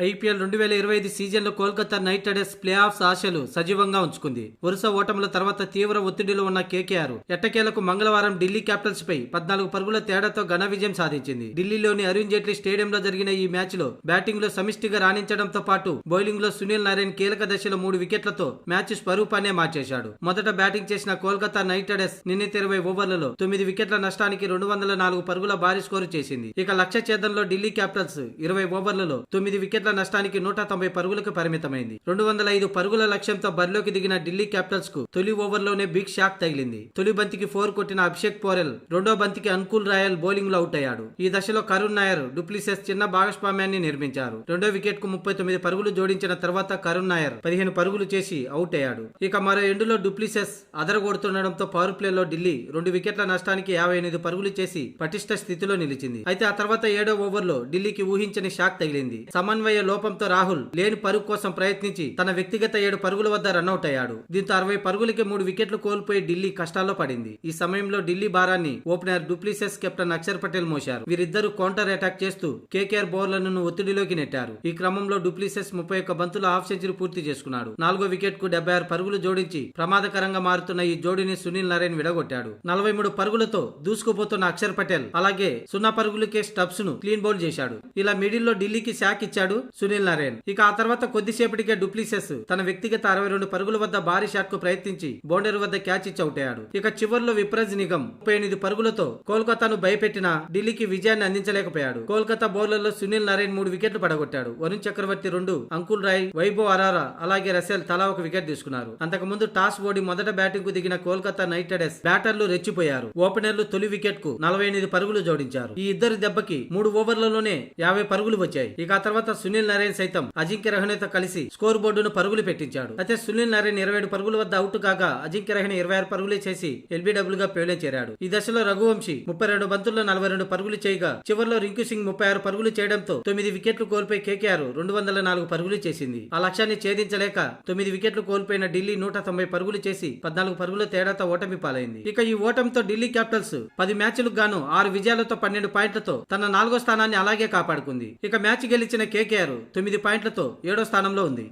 IPL 2025 సీజన్లో Kolkata night riders play offs ఆశలు సజీవంగా ఉంచుకుంది. వరుస ఓటముల తర్వాత తీవ్ర ఒత్తిడిలో ఉన్న కేకేఆర్ ఎట్టకేలకు మంగళవారం ఢిల్లీ క్యాపిటల్స్ పై 14 పరుగుల తేడాతో ఘన విజయం సాధించింది. ఢిల్లీలోని అరుణ్ జైట్లీ స్టేడియంలో జరిగిన ఈ మ్యాచ్ లో బ్యాటింగ్ లో సమిష్టిగా రాణించడంతో పాటు బౌలింగ్ లో సునీల్ నారాయణ్ కీలక దశలో 3 వికెట్లతో మ్యాచ్ స్వరూపాన్నే మార్చేశాడు. మొదట బ్యాటింగ్ చేసిన కోల్కతా నైట్ రైడర్స్ నిర్ణీత 20 ఓవర్లలో 9 వికెట్ల నష్టానికి 204 పరుగుల భారీ స్కోరు చేసింది. ఇక లక్ష్య ఛేదంలో ఢిల్లీ క్యాపిటల్స్ 20 ఓవర్లలో 9 వికెట్ల నష్టానికి 190 పరుగులకు పరిమితమైంది. 205 పరుగుల లక్ష్యంతో బరిలోకి దిగిన ఢిల్లీ క్యాపిటల్స్ కు తొలి ఓవర్లోనే బిగ్ షాక్ తగిలింది. తొలి బంతికి 4 కొట్టిన అభిషేక్ పోరెల్ రెండో బంతికి అనుకూల్ రాయల్ బౌలింగ్ లో అవుట్ అయ్యాడు. ఈ దశలో కరుణ్ నాయర్, డుప్లిసెస్ చిన్న భాగస్వామ్యాన్ని నిర్మించారు. రెండో వికెట్ కు 39 పరుగులు జోడించిన తర్వాత కరుణ్ నాయర్ 15 పరుగులు చేసి అవుట్ అయ్యాడు. ఇక మరో ఎండులో డుప్లిసెస్ అదరగొడుతుండడంతో పవర్ ప్లే లో ఢిల్లీ 2 వికెట్ల నష్టానికి 58 పరుగులు చేసి పటిష్ట స్థితిలో నిలిచింది. అయితే ఆ తర్వాత 7వ ఓవర్లో ఢిల్లీకి ఊహించని షాక్ తగిలింది. సమన్వయ లోపంతో రాహుల్ లేని పరుగు కోసం ప్రయత్నించి తన వ్యక్తిగత 7 పరుగుల వద్ద రన్అట్ అయ్యాడు. దీంతో 60 పరుగులకి 3 వికెట్లు కోల్పోయి ఢిల్లీ కష్టాల్లో పడింది. ఈ సమయంలో ఢిల్లీ భారాన్ని ఓపెనర్ డుప్లిసెస్, కెప్టెన్ అక్షర్ పటేల్ మోశారు. వీరిద్దరూ కౌంటర్ అటాక్ చేస్తూ కేకేఆర్ బౌలర్లను ఒత్తిడిలోకి నెట్టారు. ఈ క్రమంలో డుప్లిసెస్ 31 బంతుల హాఫ్ సెంచరీ పూర్తి చేసుకున్నాడు. 4వ వికెట్ కు 76 పరుగులు జోడించి ప్రమాదకరంగా మారుతున్న ఈ జోడీని సునీల్ నారాయణ్ విడగొట్టాడు. 43 పరుగులతో దూసుకుపోతున్న అక్షర్ పటేల్ అలాగే 0 పరుగులకే స్టబ్స్ ను క్లీన్ బౌల్ చేశాడు. ఇలా మిడిల్ లో ఢిల్లీకి షాక్ ఇచ్చాడు సునీల్ నారాయణ్. ఇక ఆ తర్వాత కొద్దిసేపటికే డుప్లిసెస్ తన వ్యక్తిగత 62 పరుగుల వద్ద భారీ షాట్ కు ప్రయత్నించి బౌండరీ వద్ద క్యాచ్ ఇచ్చి అవుట్ అయ్యాడు. ఇక చివర్లో విప్రజ్ నిగమ్ 38 పరుగులతో కోల్కతాను భయపెట్టిన ఢిల్లీకి విజయాన్ని అందించలేకపోయాడు. కోల్కతా బౌలర్లో సునీల్ నారాయణ్ 3 వికెట్లు పడగొట్టాడు. వరుణ్ చక్రవర్తి 2, అంకుల్ రాయ్, వైభవ్ అరారా అలాగే రసెల్ తలా 1 వికెట్ తీసుకున్నారు. అంతకుముందు టాస్ ఓడి మొదట బ్యాటింగ్ కు దిగిన కోల్కతా నైట్ రైడర్స్ బ్యాటర్లు రెచ్చిపోయారు. ఓపెనర్లు తొలి వికెట్ కు 48 పరుగులు జోడించారు. ఈ ఇద్దరి దెబ్బకి 3 ఓవర్లలోనే 50 పరుగులు వచ్చాయి. ఇక ఆ తర్వాత సునీల్ నారాయణ్ సైతం అజింక్య రహానేతో కలిసి స్కోర్ బోర్డును పరుగులు పెట్టించాడు. అయితే సునీల్ నారాయణ్ 27 పరుగుల వద్ద అవుట్ కాగా అజింక్య రహానే 26 పరుగులే చేసి ఎల్బీడబ్ల్యూ గా పేలే చేరాడు. ఈ దశలో రఘువంశీ 32 బంతుల్లో 42 పరుగులు చేయగా చివర్లో రింకు సింగ్ 36 పరుగులు చేయడంతో 9 వికెట్లు కోల్పోయి కేకేఆర్ 204 పరుగులు చేసింది. ఆ లక్ష్యాన్ని ఛేదించలేక 9 వికెట్లు కోల్పోయిన ఢిల్లీ 190 పరుగులు చేసి 14 పరుగుల తేడాతో ఓటమి పాలైంది. ఇక ఈ ఓటమితో ఢిల్లీ క్యాపిటల్స్ 10 మ్యాచ్లకు గాను 6 విజయాలతో 12 పాయింట్లతో తన 4వ స్థానాన్ని అలాగే కాపాడుకుంది. ఇక మ్యాచ్ గెలిచిన కేకేఆర్ 9 పాయింట్లతో 7వ స్థానంలో ఉంది.